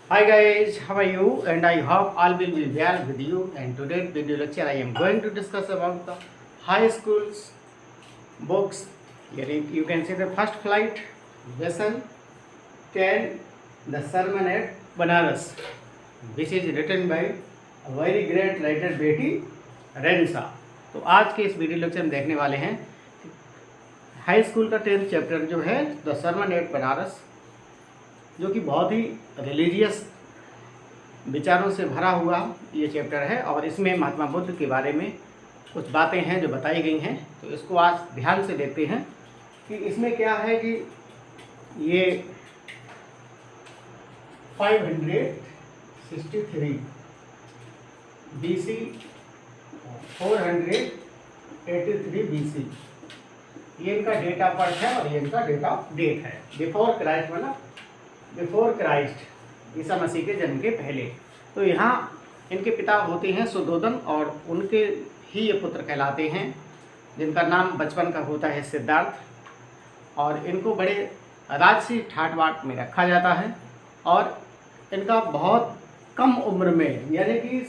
Hi guys, how are you? And I hope all will be well with you. And today's video lecture I am going to discuss about the high schools books. Here you can see the first flight lesson 10, the sermon at Banaras, which is written by a very great writer बेटी रेंसा। तो आज के इस video lecture में देखने वाले हैं high school का 10th चैप्टर जो है द सरमन एट बनारस, जो कि बहुत ही रिलीजियस विचारों से भरा हुआ ये चैप्टर है। और इसमें महात्मा बुद्ध के बारे में कुछ बातें हैं जो बताई गई हैं। तो इसको आज ध्यान से देखते हैं कि इसमें क्या है कि ये 563 BC 483 BC ये इनका डेट ऑफ बर्थ है और ये इनका डेट ऑफ डेथ है। बिफोर क्राइस्ट मतलब बिफोर क्राइस्ट, ईसा मसीह के जन्म के पहले। तो यहाँ इनके पिता होते हैं सुद्धोधन और उनके ही ये पुत्र कहलाते हैं, जिनका नाम बचपन का होता है सिद्धार्थ। और इनको बड़े राजसी ठाट बाट में रखा जाता है और इनका बहुत कम उम्र में यानी कि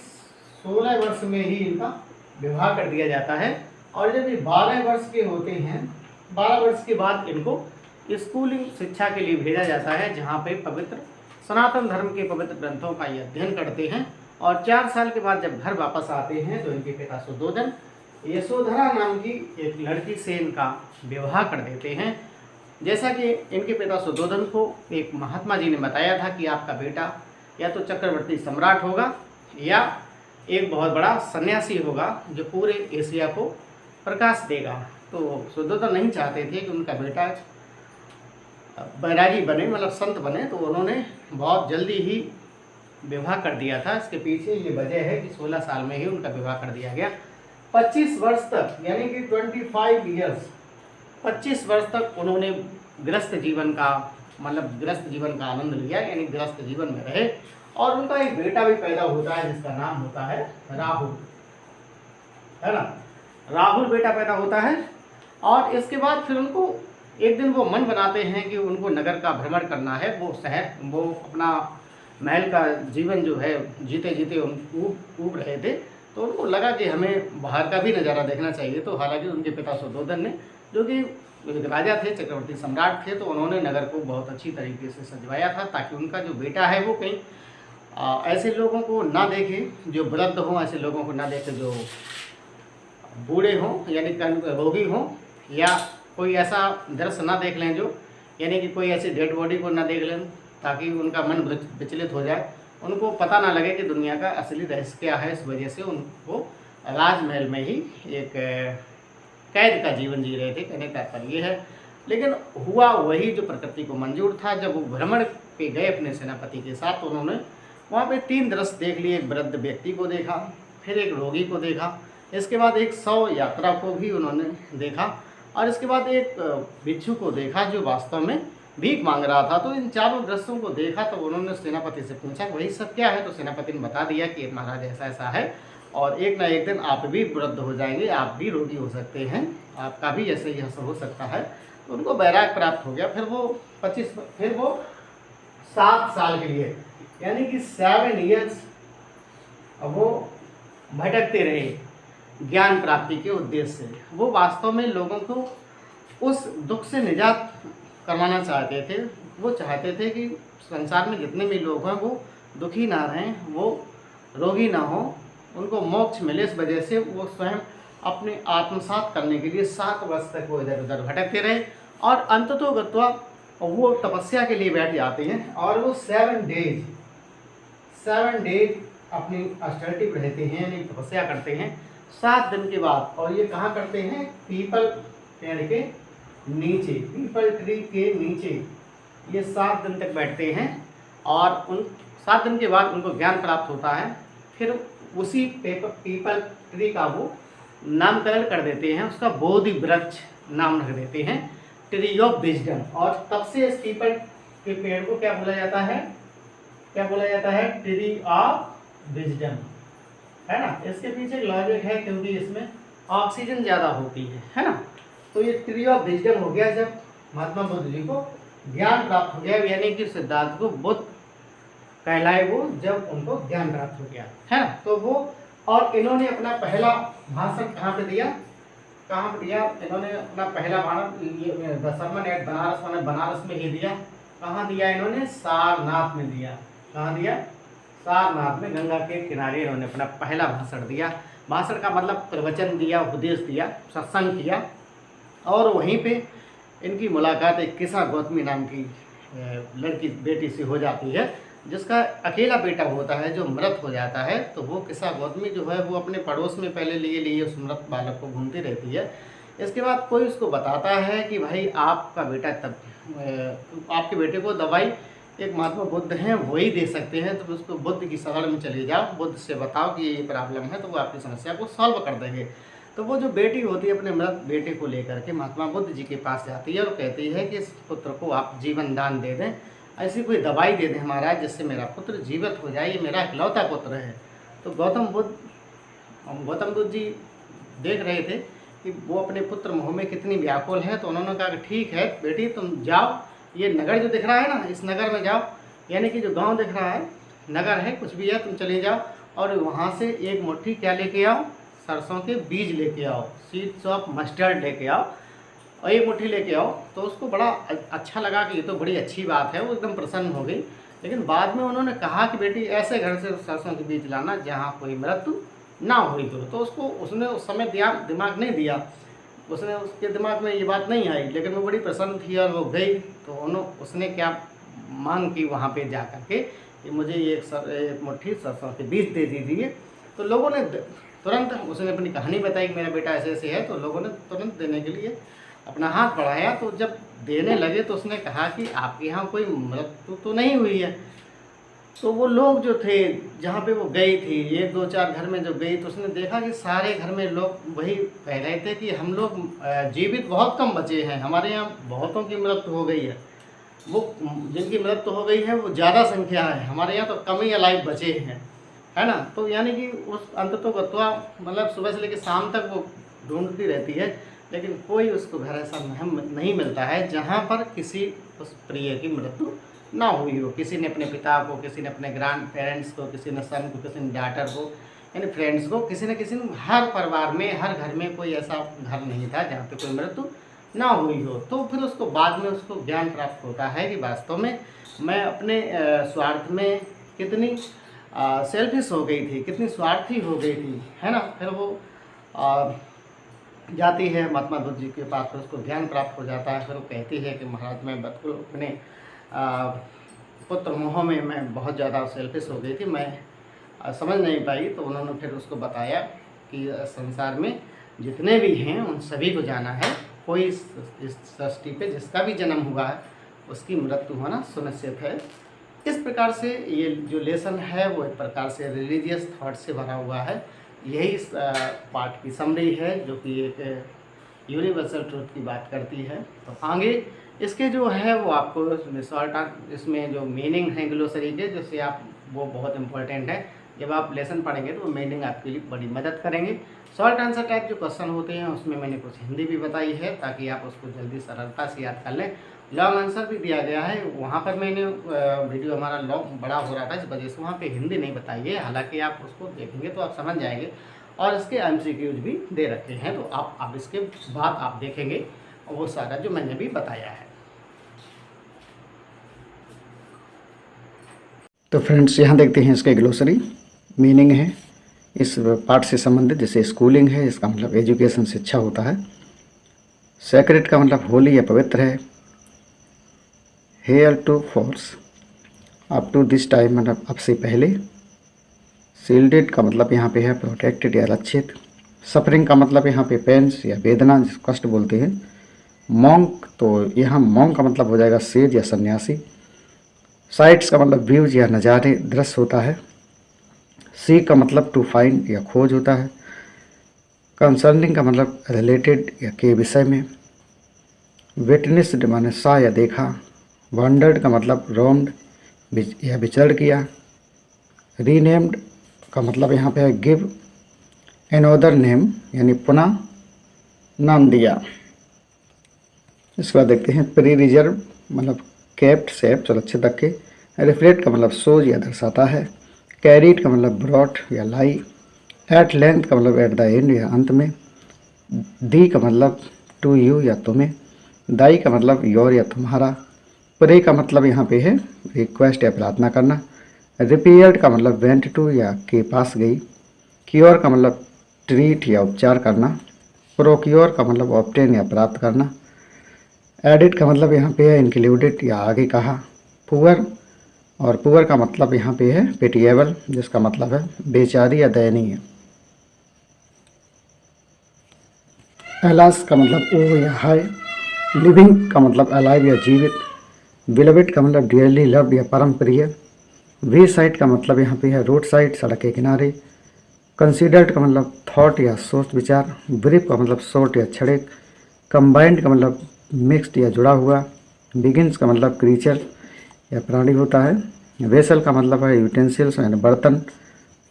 16 वर्ष में ही इनका विवाह कर दिया जाता है। और जब ये 12 वर्ष के होते हैं, 12 वर्ष के बाद इनको स्कूलिंग शिक्षा के लिए भेजा जाता है, जहाँ पे पवित्र सनातन धर्म के पवित्र ग्रंथों का ये अध्ययन करते हैं। और 4 साल के बाद जब घर वापस आते हैं तो इनके पिता सुद्धोधन यशोधरा नाम की एक लड़की से इनका विवाह कर देते हैं। जैसा कि इनके पिता सुद्धोधन को एक महात्मा जी ने बताया था कि आपका बेटा या तो चक्रवर्ती सम्राट होगा या एक बहुत बड़ा सन्यासी होगा जो पूरे एशिया को प्रकाश देगा। तो सुद्धोधन नहीं चाहते थे कि उनका बेटा बैरागी बने, मतलब संत बने, तो उन्होंने बहुत जल्दी ही विवाह कर दिया था। इसके पीछे ये वजह है कि 16 साल में ही उनका विवाह कर दिया गया। 25 वर्ष तक यानी कि 25 ईयर्स 25 वर्ष तक उन्होंने गृहस्थ जीवन का आनंद लिया, यानी गृहस्थ जीवन में रहे। और उनका एक बेटा भी पैदा होता है जिसका नाम होता है राहुल, है ना। राहुल बेटा पैदा होता है। और इसके बाद फिर उनको एक दिन वो मन बनाते हैं कि उनको नगर का भ्रमण करना है। वो अपना महल का जीवन जो है जीते जीते ऊब रहे थे, तो उनको लगा कि हमें बाहर का भी नज़ारा देखना चाहिए। तो हालांकि उनके पिता सुद्धोधन ने, जो कि राजा थे, चक्रवर्ती सम्राट थे, तो उन्होंने नगर को बहुत अच्छी तरीके से सजवाया था ताकि उनका जो बेटा है वो कहीं ऐसे लोगों को ना देखे जो वृद्ध हों, ऐसे लोगों को ना देखे जो बूढ़े हों यानी रोगी हों, या कोई ऐसा दृश्य ना देख लें जो यानी कि कोई ऐसी डेड बॉडी को ना देख लें ताकि उनका मन विचलित हो जाए, उनको पता ना लगे कि दुनिया का असली रहस्य क्या है। इस वजह से उनको राजमहल में ही एक कैद का जीवन जी रहे थे, कहने का तात्पर्य ये है। लेकिन हुआ वही जो प्रकृति को मंजूर था। जब वो भ्रमण पे गए अपने सेनापति के साथ, तो उन्होंने वहाँ पे 3 दृश्य देख लिए। एक वृद्ध व्यक्ति को देखा, फिर एक रोगी को देखा, इसके बाद एक 100 यात्रा को भी उन्होंने देखा, और इसके बाद एक भिक्षु को देखा जो वास्तव में भीख मांग रहा था। तो इन चारों दृश्यों को देखा तो उन्होंने सेनापति से पूछा वही सब क्या है। तो सेनापति ने बता दिया कि महाराज ऐसा ऐसा है, और एक ना एक दिन आप भी वृद्ध हो जाएंगे, आप भी रोगी हो सकते हैं, आपका भी ऐसे ही हो सकता है। तो उनको वैराग प्राप्त हो गया। फिर वो 7 साल के लिए यानी कि 7 ईयर्स वो भटकते रहे ज्ञान प्राप्ति के उद्देश्य से। वो वास्तव में लोगों को उस दुख से निजात करवाना चाहते थे। वो चाहते थे कि संसार में जितने भी लोग हैं वो दुखी ना रहें, वो रोगी ना हो, उनको मोक्ष मिले। इस वजह से वो स्वयं अपने आत्मसात करने के लिए 7 वर्ष तक वो इधर उधर भटकते रहे। और अंततोगत्वा वो तपस्या के लिए बैठ जाते हैं और वो 7 डेज अपनी ऑस्टेरिटी पे रहते हैं, यानी तपस्या करते हैं 7 दिन के बाद। और ये कहाँ करते हैं? पीपल पेड़ के नीचे, पीपल ट्री के नीचे ये 7 दिन तक बैठते हैं। और उन 7 दिन के बाद उनको ज्ञान प्राप्त होता है। फिर उसी पीपल ट्री का वो नामकरण कर देते हैं, उसका बोधि वृक्ष नाम रख देते हैं, ट्री ऑफ विजडम। और तब से इस पीपल के पेड़ को क्या बोला जाता है? ट्री ऑफ विजडम, है ना। इसके पीछे लॉजिक है क्योंकि इसमें ऑक्सीजन ज़्यादा होती है ना। तो ये ट्री ऑफ विजडम हो गया जब महात्मा बुद्ध जी को ज्ञान प्राप्त हो गया, यानी कि सिद्धार्थ को बुद्ध कहलाए वो जब उनको ज्ञान प्राप्त हो गया है ना। तो वो और इन्होंने अपना पहला भाषण कहाँ पे दिया, कहाँ पे दिया इन्होंने अपना पहला भाषण दशरमन एट बनारस मैंने बनारस में ही दिया। कहाँ दिया इन्होंने, सारनाथ में दिया। कहाँ दिया, सारनाथ में गंगा के किनारे इन्होंने अपना पहला भाषण दिया। भाषण का मतलब प्रवचन दिया, उपदेश दिया, सत्संग किया। और वहीं पे इनकी मुलाकात एक किसा गौतमी नाम की लड़की बेटी से हो जाती है, जिसका अकेला बेटा होता है जो मृत हो जाता है। तो वो किसा गौतमी जो है वो अपने पड़ोस में पहले लिए उस मृत बालक को घूमती रहती है। इसके बाद कोई उसको बताता है कि भाई आपका बेटा आपके बेटे को दवाई एक महात्मा बुद्ध हैं वही दे सकते हैं, तो उसको बुद्ध की शरण में चले जाओ, बुद्ध से बताओ कि ये प्रॉब्लम है, तो वो आपकी समस्या को सॉल्व कर देंगे। तो वो जो बेटी होती है अपने मृत बेटे को लेकर के महात्मा बुद्ध जी के पास जाती है और कहती है कि इस पुत्र को आप जीवन दान दे दें, ऐसी कोई दवाई दे दें महाराज जिससे मेरा पुत्र जीवित हो जाए, ये मेरा इकलौता पुत्र है। तो गौतम बुद्ध जी देख रहे थे कि वो अपने पुत्र मोह में कितनी व्याकुल है। तो उन्होंने कहा कि ठीक है बेटी तुम जाओ, ये नगर जो दिख रहा है ना, इस नगर में जाओ, यानी कि जो गांव दिख रहा है नगर है, कुछ भी है, तुम चले जाओ और वहाँ से एक मुट्ठी क्या लेके आओ, सरसों के बीज लेके आओ, सीड्स ऑफ मस्टर्ड लेके आओ और एक मुट्ठी लेके आओ। तो उसको बड़ा अच्छा लगा कि ये तो बड़ी अच्छी बात है, वो एकदम प्रसन्न हो गई। लेकिन बाद में उन्होंने कहा कि बेटी ऐसे घर से सरसों के बीज लाना जहाँ कोई मृत्यु ना हुई हो। तो उसने उस समय दिमाग नहीं दिया, उसके दिमाग में ये बात नहीं आई, लेकिन वो बड़ी प्रसन्न थी और वो गई। तो उसने क्या मांग की वहाँ पे जा कर के कि मुझे एक मुट्ठी सरसों के बीज दे दीजिए। तो लोगों ने तुरंत, उसने अपनी कहानी बताई कि मेरा बेटा ऐसे ऐसे है, तो लोगों ने तुरंत देने के लिए अपना हाथ बढ़ाया। तो जब देने लगे तो उसने कहा कि आपके यहाँ कोई मृत्यु तो नहीं हुई है। तो वो लोग जो थे जहाँ पे वो गई थी, 1-2-4 घर में जो गई, तो उसने देखा कि सारे घर में लोग वही कह रहे थे कि हम लोग जीवित बहुत कम बचे हैं, हमारे यहाँ बहुतों की मृत्यु हो गई है, वो जिनकी मृत्यु हो गई है वो ज़्यादा संख्या है, हमारे यहाँ तो कम ही अलाइव बचे हैं, है ना। तो यानी कि उस अंततः गत्वा मतलब सुबह से लेकर शाम तक वो ढूंढती रहती है, लेकिन कोई उसको घर ऐसा नहीं मिलता है जहाँ पर किसी उस प्रिय की मृत्यु ना हुई हो। किसी ने अपने पिता को, किसी ने अपने ग्रैंड पेरेंट्स को, किसी ने सन को, किसी ने डॉटर को, यानी फ्रेंड्स को, किसी न हर परिवार में, हर घर में कोई ऐसा घर नहीं था जहाँ पे कोई मृत्यु ना हुई हो। तो फिर उसको बाद में उसको ज्ञान प्राप्त होता है कि वास्तव में मैं अपने स्वार्थ में कितनी सेल्फिश हो गई थी, कितनी स्वार्थी हो गई थी, है ना। फिर वो जाती है महात्मा बुद्ध जी के पास, फिर उसको ज्ञान प्राप्त हो जाता है। फिर वो कहती है कि महाराज मैं बिल्कुल अपने पुत्र मोह में मैं बहुत ज़्यादा सेल्फिश हो गई थी, मैं समझ नहीं पाई। तो उन्होंने फिर उसको बताया कि संसार में जितने भी हैं उन सभी को जाना है, कोई इस सृष्टि पे जिसका भी जन्म हुआ है उसकी मृत्यु होना सुनिश्चित है। इस प्रकार से ये जो लेसन है वो एक प्रकार से रिलीजियस थॉट से भरा हुआ है। यही इस पार्ट की समरी है जो कि एक यूनिवर्सल ट्रूथ की बात करती है। तो आगे इसके जो है वो आपको शॉर्ट इसमें जो मीनिंग है ग्लोसरी के, जैसे आप वो बहुत इंपॉर्टेंट है, जब आप लेसन पढ़ेंगे तो वो मीनिंग आपके लिए बड़ी मदद करेंगे। शॉर्ट आंसर टाइप जो क्वेश्चन होते हैं उसमें मैंने कुछ हिंदी भी बताई है ताकि आप उसको जल्दी सरलता से याद कर लें। लॉन्ग आंसर भी दिया गया है, वहाँ पर मैंने वीडियो हमारा लॉन्ग बड़ा हो रहा था इस वजह से वहाँ पे हिंदी नहीं बताई है, हालांकि आप उसको देखेंगे तो आप समझ जाएंगे। और इसके MCQs भी दे रखे हैं, तो आप अब इसके बाद आप देखेंगे और वो सारा जो मैंने भी बताया है। तो फ्रेंड्स यहाँ देखते हैं इसका ग्लोसरी मीनिंग है इस पार्ट से संबंधित। जैसे स्कूलिंग है, इसका मतलब एजुकेशन शिक्षा होता है। सेक्रेट का मतलब होली या पवित्र है। Heretofore up to this time मतलब अब से पहले। शील्डेड का मतलब यहाँ पे है प्रोटेक्टेड या रक्षित। सफरिंग का मतलब यहाँ पे पेंस या वेदना, जिसको कष्ट बोलते हैं। मॉन्क, तो यहाँ मॉन्क का मतलब हो जाएगा सेज या सन्यासी। साइट्स का मतलब व्यूज या नज़ारे, दृश्य होता है। सी का मतलब टू फाइंड या खोज होता है। कंसर्निंग का मतलब रिलेटेड या के विषय में। विटनेस्ड माने सा या देखा। वंडर्ड का मतलब रोम्ड या विचरण किया। रीनेम्ड का मतलब यहाँ पे है गिव एनोदर नेम, यानी पुनः नाम दिया। इसके बाद देखते हैं प्री रिजर्व मतलब केप्ट सेफ, सुरक्षित रखे। रिफ्लेक्ट का मतलब सोज या दर्शाता है। कैरीड का मतलब ब्रॉट या लाई। एट लेंथ का मतलब एट द एंड या अंत में। दी का मतलब टू यू या तुम्हें। दाई का मतलब योर या तुम्हारा। प्रे का मतलब यहाँ पे है रिक्वेस्ट या प्रार्थना करना। रिपेयर्ड का मतलब वेंट टू या के पास गई। क्योर का मतलब ट्रीट या उपचार करना। प्रोक्योर का मतलब ऑब्टेन या प्राप्त करना। एडिट का मतलब यहाँ पे है इंक्लूडेड या आगे कहा। पुअर, और पुअर का मतलब यहाँ पे है पेटिएबल, जिसका मतलब है बेचारी या दयनीय। एलास का मतलब ओ या हाय। लिविंग का मतलब अलाइव या जीवित। बिलवेड का मतलब डियरली लव्ड या परम प्रिय। वे साइड का मतलब यहाँ पे है रोड साइड, सड़क के किनारे। कंसीडर्ड का मतलब थॉट या सोच विचार। ब्रीफ का मतलब शॉर्ट या छड़े। कंबाइंड का मतलब मिक्स्ड या जुड़ा हुआ। बिगिन्स का मतलब क्रीचर या प्राणी होता है। वेसल का मतलब है यूटेंसिल्स यानी बर्तन।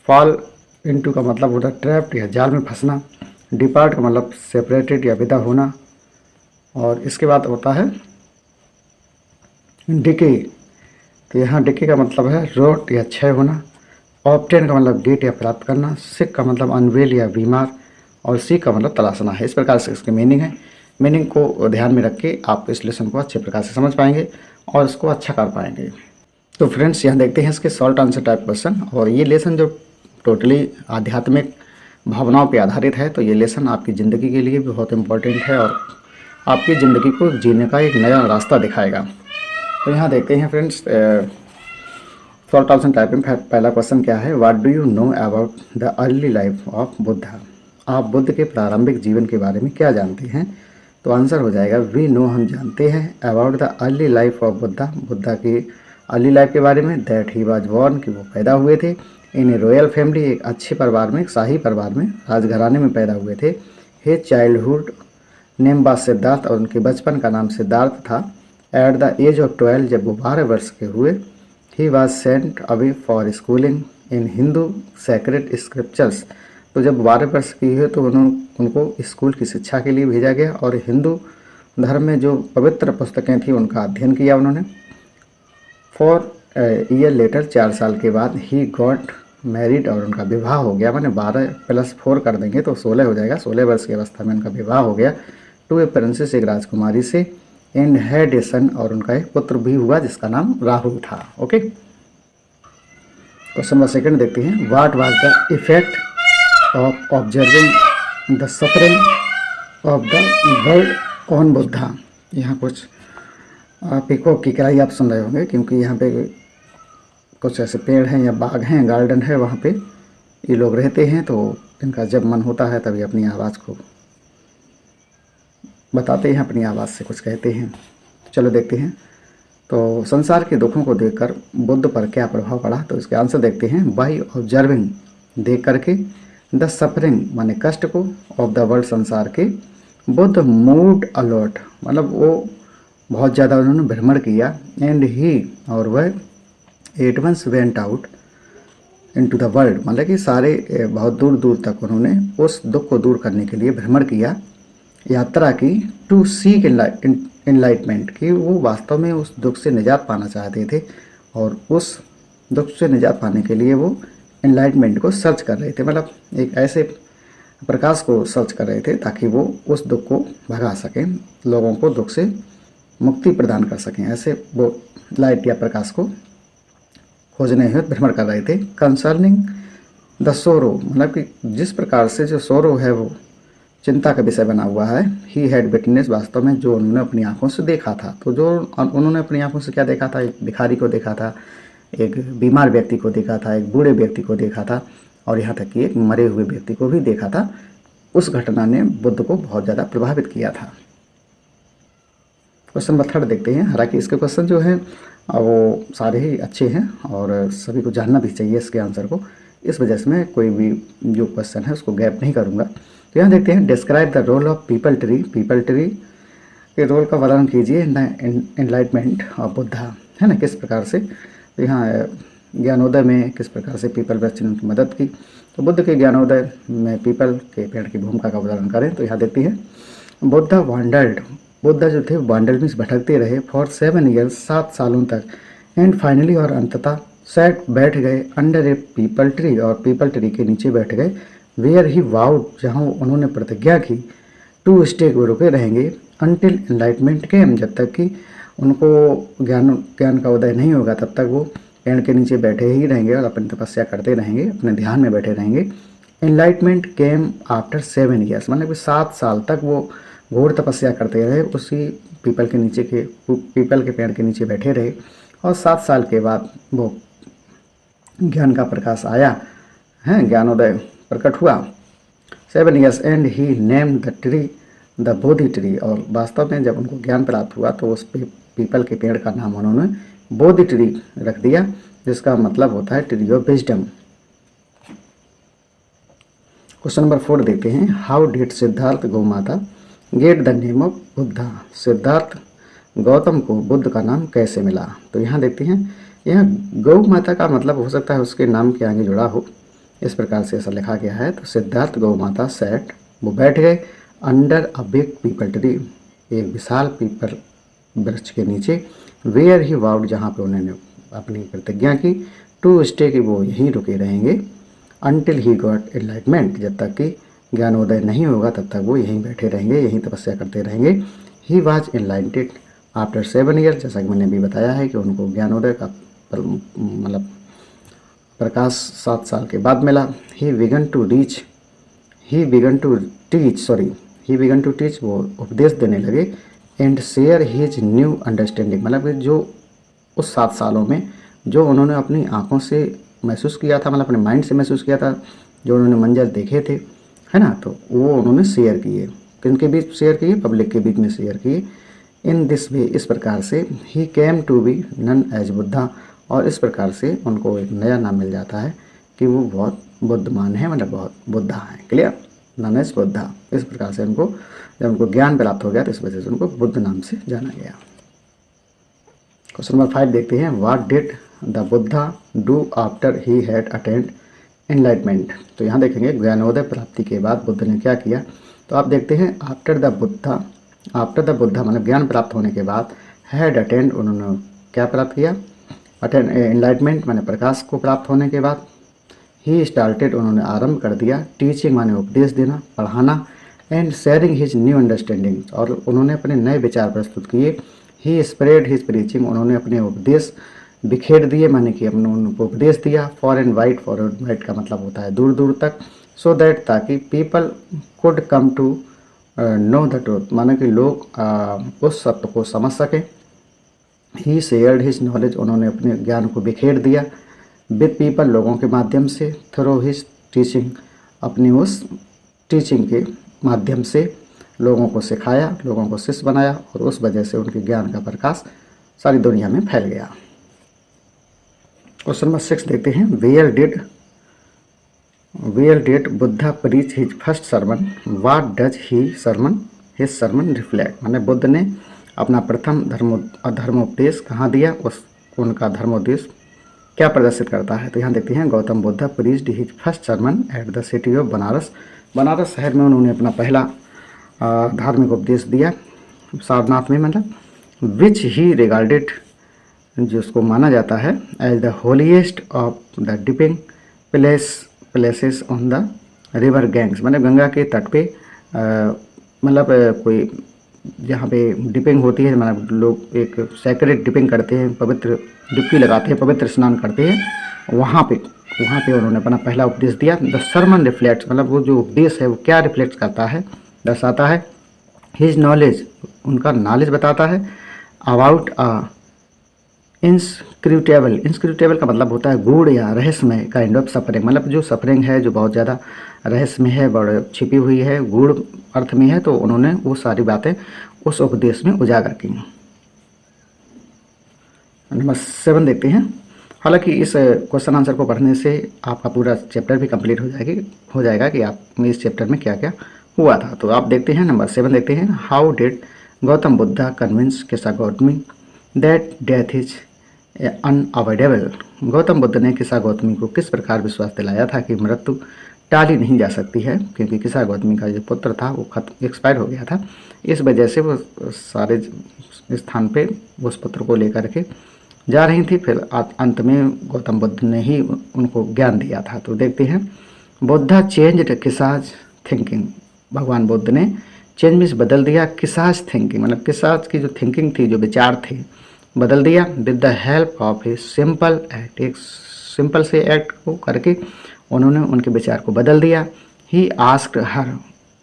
फॉल इनटू का मतलब होता है ट्रैप्ड या जाल में फंसना। डिपार्ट का मतलब सेपरेटेड या विदा होना। और इसके बाद होता है डिके, तो यहाँ डिके का मतलब है रोट या क्षय होना। ऑप्टेन का मतलब गेट या प्राप्त करना। सिक का मतलब अनवेल या बीमार। और सी का मतलब तलाशना है। इस प्रकार से इसके मीनिंग है। मीनिंग को ध्यान में रख के आप इस लेसन को अच्छे प्रकार से समझ पाएंगे और इसको अच्छा कर पाएंगे। तो फ्रेंड्स यहाँ देखते हैं इसके शॉर्ट आंसर टाइप क्वेश्चन। और ये लेसन जो टोटली आध्यात्मिक भावनाओं पर आधारित है, तो ये लेसन आपकी ज़िंदगी के लिए भी बहुत इम्पोर्टेंट है और आपकी ज़िंदगी को जीने का एक नया रास्ता दिखाएगा। तो यहाँ देखते हैं फ्रेंड्स शॉर्ट आंसर टाइप में पहला क्वेश्चन क्या है। What do you know about the early life of Buddha. आप बुद्ध के प्रारंभिक जीवन के बारे में क्या जानते हैं। तो आंसर हो जाएगा वी नो, हम जानते हैं about the early life of Buddha, Buddha की अर्ली लाइफ के बारे में। दैट ही वाज बॉर्न, कि वो पैदा हुए थे इन ए रॉयल फैमिली, एक अच्छे परिवार में, एक शाही परिवार में, राजघराने में पैदा हुए थे। हे चाइल्डहुड नेम वाज सिद्धार्थ, और उनके बचपन का नाम सिद्धार्थ था। एट द एज ऑफ 12, जब वो 12 वर्ष के हुए, he was sent away for schooling in Hindu sacred scriptures. तो जब 12 वर्ष की हुए तो उनको स्कूल की शिक्षा के लिए भेजा गया और हिंदू धर्म में जो पवित्र पुस्तकें थी उनका अध्ययन किया उन्होंने। फॉर ईयर लेटर, 4 साल के बाद, ही गॉट मैरिड, और उनका विवाह हो गया। मैंने 12 + 4 कर देंगे तो 16 हो जाएगा। 16 वर्ष की अवस्था में उनका विवाह हो गया टू ए प्रिंसेस, एक राजकुमारी से। एंड हैड ए सन, और उनका एक पुत्र भी हुआ जिसका नाम राहुल था। ओके, क्वेश्चन नंबर सेकंड देखते हैं। What was the effect of observing the suffering of the world on Buddha. यहाँ कुछ पीकॉक की किराई आप सुन रहे होंगे, क्योंकि यहाँ पे कुछ ऐसे पेड़ हैं या बाग हैं, गार्डन है, वहाँ पे ये लोग रहते हैं। तो इनका जब मन होता है तभी अपनी आवाज़ को बताते हैं, अपनी आवाज़ से कुछ कहते हैं। चलो देखते हैं। तो संसार के दुखों को देखकर बुद्ध पर क्या प्रभाव पड़ा। तो इसके आंसर देखते हैं। बाई ऑब्जर्विंग, देख करके। द सफरिंग माने कष्ट को, ऑफ द वर्ल्ड संसार के। बुद्ध मूड अलॉट, मतलब वो बहुत ज़्यादा उन्होंने भ्रमण किया। एंड ही, और वह at once went out into the world, मतलब कि सारे बहुत दूर दूर तक उन्होंने उस दुख को दूर करने के लिए भ्रमण किया, यात्रा की। टू सीक इनलाइटमेंट, कि वो वास्तव में उस दुख से निजात पाना चाहते थे और उस दुख से निजात पाने के लिए वो इनलाइटमेंट को सर्च कर रहे थे, मतलब एक ऐसे प्रकाश को सर्च कर रहे थे ताकि वो उस दुख को भगा सकें, लोगों को दुख से मुक्ति प्रदान कर सकें। ऐसे वो लाइट या प्रकाश को खोजने हेतु भ्रमण कर रहे थे। कंसर्निंग द सोरो, मतलब कि जिस प्रकार से जो सोरो है वो चिंता का विषय बना हुआ है। ही हैड विटनेस, वास्तव में जो उन्होंने अपनी आंखों से देखा था। तो जो उन्होंने अपनी आंखों से क्या देखा था, एक भिखारी को देखा था, एक बीमार व्यक्ति को देखा था, एक बूढ़े व्यक्ति को देखा था, और यहाँ तक कि एक मरे हुए व्यक्ति को भी देखा था। उस घटना ने बुद्ध को बहुत ज़्यादा प्रभावित किया था। क्वेश्चन नंबर 3 देखते हैं। हालांकि इसके क्वेश्चन जो हैं वो सारे ही अच्छे हैं और सभी को जानना भी चाहिए इसके आंसर को। इस वजह से मैं कोई भी जो क्वेश्चन है उसको गैप नहीं करूँगा। तो यहाँ देखते हैं। Describe the role of peepal tree, peepal tree के रोल का वर्णन कीजिए एनलाइटमेंट ऑफ बुद्धा, है ना, किस प्रकार से। तो यहाँ ज्ञानोदय में किस प्रकार से पीपल वृक्ष ने उनकी मदद की। तो बुद्ध के ज्ञानोदय में पीपल के पेड़ की भूमिका का वर्णन करें। तो यहाँ देखते हैं। बुद्धा वांडर्ड, बुद्धा जो थे वांडर्ड में भटकते रहे फॉर 7 ईयर्स, 7 सालों तक। एंड फाइनली और अंततः सैट बैठ गए अंडर ए पीपल ट्री और पीपल ट्री के नीचे बैठ गए वेयर ही वाउड जहाँ उन्होंने प्रतिज्ञा की टू स्टे वो रुके रहेंगे अनटिल एनलाइटमेंट केम जब तक कि उनको ज्ञान का उदय नहीं होगा तब तक वो पेड़ के नीचे बैठे ही रहेंगे और अपनी तपस्या करते रहेंगे अपने ध्यान में बैठे रहेंगे। एनलाइटमेंट केम आफ्टर 7 ईयर्स मतलब कि 7 साल तक वो घोर तपस्या करते रहे उसी पीपल के पेड़ के नीचे बैठे रहे और 7 साल के बाद वो ज्ञान का प्रकाश आया है ज्ञानोदय प्रकट हुआ 7 years and he name the tree the Bodhi tree और वास्तव में जब उनको ज्ञान प्राप्त हुआ तो उस पीपल के पेड़ का नाम उन्होंने बोधि ट्री रख दिया जिसका मतलब होता है tree of wisdom. Question number 4 देखते हैं हाउ डिड सिद्धार्थ गौ माता get the name of Buddha Siddharth Gautam को बुद्ध का नाम कैसे मिला। तो यहाँ देखते हैं यहाँ गौ माता का मतलब हो सकता है उसके नाम के आगे जुड़ा हो इस प्रकार से ऐसा लिखा गया है। तो सिद्धार्थ गौ माता सैट वो बैठ गए under a big people tree एक विशाल पीपल वृक्ष के नीचे वेयर ही वाउड जहाँ पे उन्होंने अपनी प्रतिज्ञा की टू स्टे कि वो यहीं रुके रहेंगे अनटिल ही गॉट एनलाइटमेंट जब तक कि ज्ञानोदय नहीं होगा तब तक वो यहीं बैठे रहेंगे यहीं तपस्या करते रहेंगे। ही वाज एनलाइटेड आफ्टर 7 ईयर जैसा कि मैंने भी बताया है कि उनको ज्ञानोदय का मतलब प्रकाश 7 साल के बाद मिला। ही बिगन टू टीच वो उपदेश देने लगे and share his new understanding मतलब कि जो उस 7 सालों में जो उन्होंने अपनी आंखों से महसूस किया था मतलब अपने माइंड से महसूस किया था जो उन्होंने मंजर देखे थे है ना तो वो उन्होंने शेयर किए किनके बीच शेयर किए पब्लिक के बीच में शेयर किए। इन दिस वे इस प्रकार से ही came to be known as Buddha और इस प्रकार से उनको एक नया नाम मिल जाता है कि वो बहुत बुद्धिमान है मतलब बहुत बुद्धा है। क्लियर नन एज बुद्धा इस प्रकार से उनको जब उनको ज्ञान प्राप्त हो गया तो इस वजह से उनको बुद्ध नाम से जाना गया। क्वेश्चन नंबर 5 देखते हैं what did the Buddha do after he had attend enlightenment. तो यहाँ देखेंगे ज्ञानोदय प्राप्ति के बाद बुद्ध ने क्या किया। तो आप देखते हैं आफ्टर द बुद्धा मतलब ज्ञान प्राप्त होने के बाद हैड अटेंड उन्होंने क्या प्राप्त किया अटेंड एनलाइटमेंट माने प्रकाश को प्राप्त होने के बाद ही स्टार्टेड उन्होंने आरंभ कर दिया टीचिंग माने उपदेश देना पढ़ाना and sharing his new understanding और उन्होंने अपने नए विचार प्रस्तुत किए। ही स्प्रेड हिज प्रीचिंग उन्होंने अपने उपदेश बिखेर दिए माने कि अपने उनको उपदेश दिया फॉर एंड वाइड का मतलब होता है दूर दूर तक सो दैट ताकि people could come to know the truth माने कि लोग उस सत्य को समझ सकें। ही शेयर्ड हिज नॉलेज उन्होंने अपने ज्ञान को बिखेर दिया विद पीपल लोगों के माध्यम से थ्रू हिज टीचिंग अपनी उस टीचिंग के माध्यम से लोगों को सिखाया लोगों को शिष्य बनाया और उस वजह से उनके ज्ञान का प्रकाश सारी दुनिया में फैल गया। क्वेश्चन नंबर 6 देखते हैं where did Buddha preach his first sermon what does his sermon reflect माने बुद्ध ने अपना प्रथम धर्मोपदेश कहाँ दिया उनका धर्मोपदेश क्या प्रदर्शित करता है। तो यहाँ देखते हैं Gautam Buddha preached his first sermon at the city of Banaras शहर में उन्होंने अपना पहला धार्मिक उपदेश दिया सारनाथ में मतलब विच ही रिगार्डेड जिसको माना जाता है as the holiest of the dipping places on the river Ganges मतलब गंगा के तट पे मतलब कोई जहाँ पे डिपिंग होती है मतलब लोग एक सैक्रेड डिपिंग करते हैं पवित्र डुबकी लगाते हैं पवित्र स्नान करते हैं वहाँ पे उन्होंने अपना पहला उपदेश दिया। द सर्मन रिफ्लेक्ट्स मतलब वो जो उपदेश है वो क्या रिफ्लेक्ट करता है दर्शाता है हिज नॉलेज उनका नॉलेज बताता है अबाउट इंस्क्रूटेबल का मतलब होता है गूढ़ या रहस्यमय काइंड ऑफ सफरिंग मतलब जो सफरिंग है जो बहुत ज़्यादा रहस्यमय है बड़े छिपी हुई है गूढ़ अर्थ में है तो उन्होंने वो सारी बातें उस उपदेश में उजागर की। नंबर 7 देखते हैं हालांकि इस क्वेश्चन आंसर को पढ़ने से आपका पूरा चैप्टर भी कंप्लीट हो जाएगा कि आप इस चैप्टर में क्या क्या हुआ था। तो आप देखते हैं नंबर 7 देखते हैं how did Gautam Buddha convince Kisa Gautami that death is unavoidable Gautam Buddha ने किसा गौतमी को किस प्रकार विश्वास दिलाया था कि मृत्यु टाली नहीं जा सकती है क्योंकि किसा गौतमी का जो पुत्र था वो एक्सपायर हो गया था इस वजह से वो सारे स्थान पे उस पुत्र को लेकर के जा रही थी, फिर अंत में गौतम बुद्ध ने ही उनको ज्ञान दिया था। तो देखते हैं, बुद्धा चेंज्ड किसाज थिंकिंग, भगवान बुद्ध ने चेंज मीन्स बदल दिया, किसाज थिंकिंग मतलब किसाज की जो थिंकिंग थी, जो विचार थे, बदल दिया with the help of a simple act, एक सिंपल से एक्ट को करके उन्होंने उनके विचार को बदल दिया। He asked her,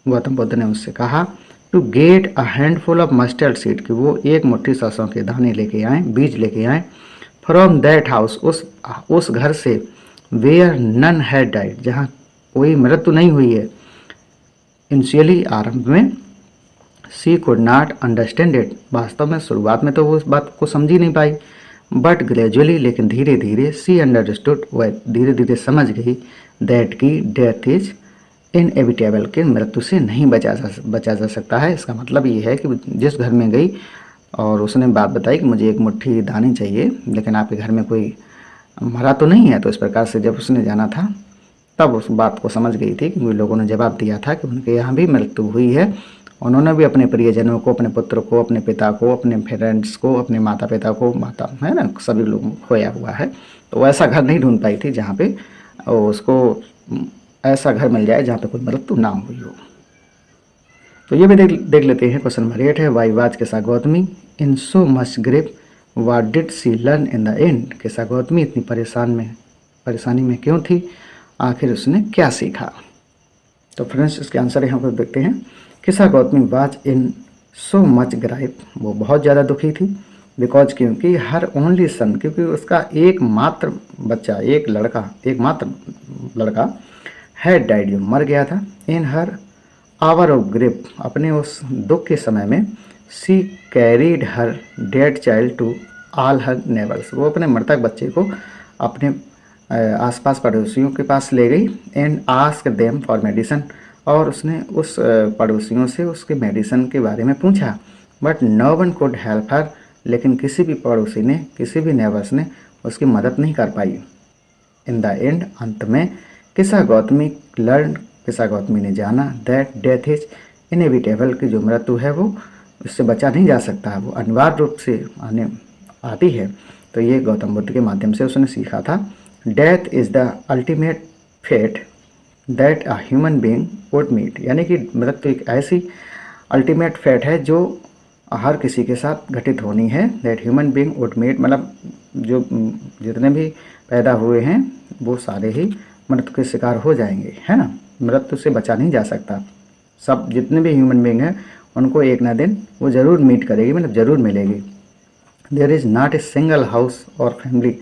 Gautam Buddha ने उससे कहा, to get a handful of mustard seed, कि वो एक मुट्ठी सरसों के दाने लेके आए, बीज लेके आए, फ्रॉम दैट हाउस, उस घर से, वेयर नन हैड डाइड, जहाँ कोई मृत्यु नहीं हुई है। इनिशियली, आरंभ में, सी कुड नॉट अंडरस्टैंड इट, वास्तव में शुरुआत में तो वो उस बात को समझ ही नहीं पाई, बट ग्रेजुअली, लेकिन धीरे धीरे, सी अंडरस्टूड, वह धीरे धीरे समझ गई, दैट की डेथ इज इनएविटेबल, के मृत्यु से नहीं बचा जा सकता है। इसका मतलब ये है कि जिस घर में गई और उसने बात बताई कि मुझे एक मुट्ठी दाने चाहिए, लेकिन आपके घर में कोई मरा तो नहीं है, तो इस प्रकार से जब उसने जाना था तब उस बात को समझ गई थी, क्योंकि लोगों ने जवाब दिया था कि उनके यहाँ भी मृत्यु हुई है, उन्होंने भी अपने प्रियजनों को, अपने पुत्र को, अपने पिता को, अपने पेरेंट्स को, अपने माता पिता को, माता है ना, सभी लोग खोया हुआ है। तो वैसा घर नहीं ढूंढ पाई थी जहाँ पे उसको ऐसा घर मिल जाए जहाँ पे कोई मृत्यु ना हुई हो। तो ये भी देख लेते हैं। क्वेश्चन नंबर 8 है, why was Kisa Gautami in so much grief, what did she learn in the end, Kisa Gautami इतनी परेशानी में क्यों थी, आखिर उसने क्या सीखा। तो फ्रेंड्स, इसके आंसर यहाँ पर देखते हैं। Kisa Gautami was in so much grief, वो बहुत ज़्यादा दुखी थी, बिकॉज, क्योंकि हर ओनली सन, क्योंकि उसका एकमात्र बच्चा, एकमात्र लड़का हैड डाइड, जो मर गया था, in her hour of grief, अपने उस दुख के समय में, she carried her dead child to all her neighbours, वो अपने मृतक बच्चे को अपने आसपास पड़ोसियों के पास ले गई, and ask them for medicine, और उसने उस पड़ोसियों से उसके मेडिसिन के बारे में पूछा, but no one could help her, लेकिन किसी भी पड़ोसी ने, किसी भी नेबर्स ने उसकी मदद नहीं कर पाई। इन द एंड, अंत में, किसा गौतमी ने जाना, दैट डेथ इज इनएविटेबल, की जो मृत्यु है वो उससे बचा नहीं जा सकता, वो अनिवार्य रूप से आती है। तो ये गौतम बुद्ध के माध्यम से उसने सीखा था। Death is the ultimate fate that a human being would meet, यानी कि मृत्यु एक ऐसी अल्टीमेट फेट है जो हर किसी के साथ घटित होनी है। That human being would meet, मतलब जो जितने भी पैदा हुए हैं वो सारे ही मृत्यु के शिकार हो जाएंगे, है ना। मृत्यु से बचा नहीं जा सकता। सब जितने भी ह्यूमन बीइंग हैं उनको एक ना दिन वो ज़रूर मीट करेगी, मतलब ज़रूर मिलेगी। There is not a single house और फैमिली,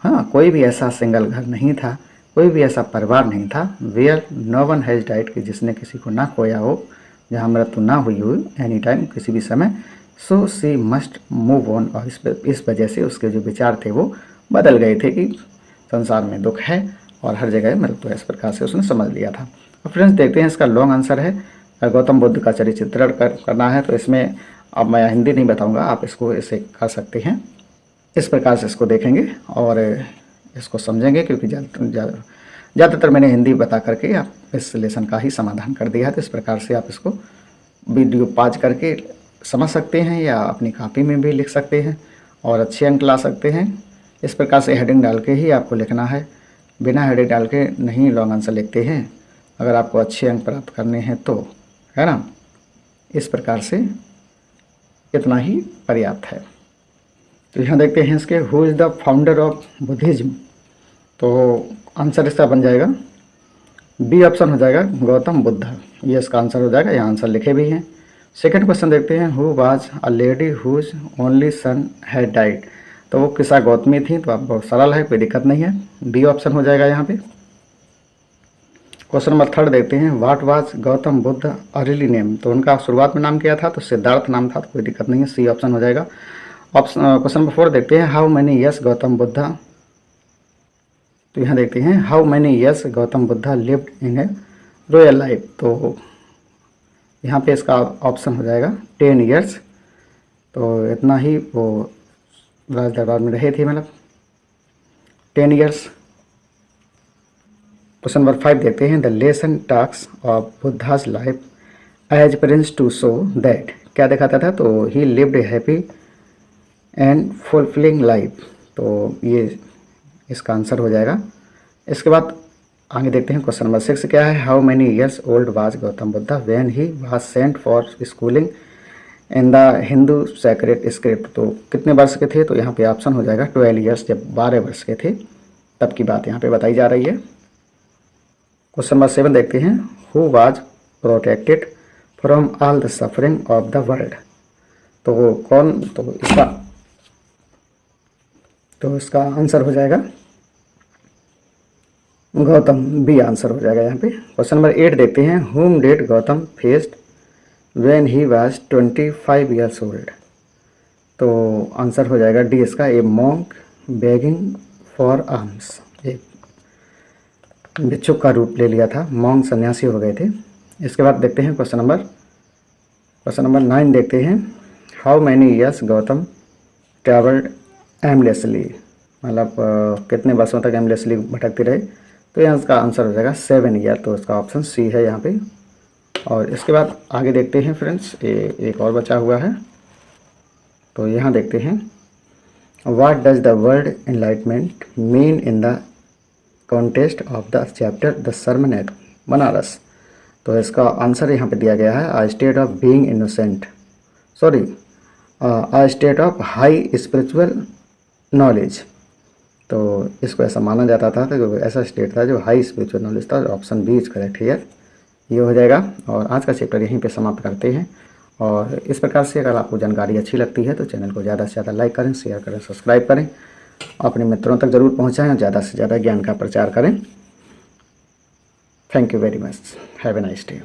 हाँ, कोई भी ऐसा सिंगल घर नहीं था, कोई भी ऐसा परिवार नहीं था, where no one has died, कि जिसने किसी को ना खोया हो, जहाँ मृत्यु ना हुई हो एनी टाइम, किसी भी समय। सो सी मस्ट मूव ऑन, और इस वजह से उसके जो विचार थे वो बदल गए थे कि संसार में दुख है और हर जगह मृत्यु है। इस प्रकार से उसने समझ लिया था। और फ्रेंड्स, देखते हैं इसका लॉन्ग आंसर है। गौतम बुद्ध का चरित्र चित्रण करना है, तो इसमें अब मैं हिंदी नहीं बताऊंगा, आप इसको ऐसे कर सकते हैं। इस प्रकार से इसको देखेंगे और इसको समझेंगे, क्योंकि ज़्यादातर मैंने हिंदी बता करके आप इस लेसन का ही समाधान कर दिया है। तो इस प्रकार से आप इसको वीडियो पॉज करके समझ सकते हैं या अपनी कॉपी में भी लिख सकते हैं और अच्छे अंक ला सकते हैं। इस प्रकार से हेडिंग डाल के ही आपको लिखना है, बिना हेडिंग डाल के नहीं लॉन्ग आंसर लिखते हैं अगर आपको अच्छे अंक प्राप्त करने हैं तो, है ना। इस प्रकार से इतना ही पर्याप्त है। तो यहाँ देखते हैं इसके, who is the founder of Buddhism, तो आंसर इसका बन जाएगा बी ऑप्शन हो जाएगा, गौतम बुद्ध। ये इसका आंसर हो जाएगा, यहाँ आंसर लिखे भी हैं। सेकंड क्वेश्चन देखते हैं, who was a lady whose only son had died, तो वो किसा गौतमी थी, तो आप बहुत सरल है, कोई दिक्कत नहीं है, बी ऑप्शन हो जाएगा यहाँ पे। क्वेश्चन नंबर 3 देखते हैं, what was Gautam Buddha early name, तो उनका शुरुआत में नाम क्या था, तो सिद्धार्थ नाम था, तो कोई दिक्कत नहीं है, सी ऑप्शन हो जाएगा। क्वेश्चन नंबर 4 देखते हैं, how many years Gautam Buddha, तो यहाँ देखते हैं, how many years Gautam Buddha lived in A royal life, तो यहाँ पे इसका ऑप्शन हो जाएगा 10 ईयर्स, तो इतना ही वो राज दरबार में रहे थे, मतलब 10 ईयर्स। क्वेश्चन नंबर 5 देखते हैं, the lesson talks of Buddha's life as prince to show that, क्या दिखाता था, तो he lived a happy and fulfilling life, तो ये इसका आंसर हो जाएगा। इसके बाद आगे देखते हैं क्वेश्चन नंबर 6 क्या है। How many years old was Gautam Buddha when he was sent for schooling in the Hindu sacred script. तो कितने वर्ष के थे, तो यहाँ पे ऑप्शन हो जाएगा 12 ईयर्स। जब 12 वर्ष के थे तब की बात यहाँ पे बताई जा रही है। क्वेश्चन नंबर 7 देखते हैं। Who was protected from all the suffering of the world. तो वो कौन, तो इसका आंसर हो जाएगा गौतम, बी आंसर हो जाएगा यहाँ पे। क्वेश्चन नंबर 8 देखते हैं। हुम did Gautam faced when he was 25 years old. तो आंसर हो जाएगा डी इसका, ए मॉन्क बेगिंग फॉर आर्म्स। एक भिक्षुक का रूप ले लिया था, मॉन्क सन्यासी हो गए थे। इसके बाद देखते हैं क्वेश्चन नंबर 9 देखते हैं। How many years Gautam travelled aimlessly. मतलब कितने वर्षों तक एमलेसली भटकते रहे, तो यहाँ इसका आंसर हो जाएगा 7 ईयर। तो इसका ऑप्शन सी है यहाँ पे। और इसके बाद आगे देखते हैं फ्रेंड्स, एक और बचा हुआ है, तो यहाँ देखते हैं। What does the word enlightenment mean in the context of the chapter the sermon at Benares. तो इसका आंसर यहाँ पे दिया गया है, a state of being innocent, sorry a state of high spiritual knowledge. तो इसको ऐसा माना जाता था, तो ऐसा स्टेट था जो हाई स्पिरिचुअल नॉलेज था। Option B is correct here, ये हो जाएगा। और आज का चैप्टर यहीं पे समाप्त करते हैं। और इस प्रकार से अगर आपको जानकारी अच्छी लगती है तो चैनल को ज़्यादा से ज़्यादा लाइक करें, शेयर करें, सब्सक्राइब करें, अपने मित्रों तक ज़रूर पहुँचाएँ और ज़्यादा से ज़्यादा ज्ञान का प्रचार करें। Thank you very much, have a nice day.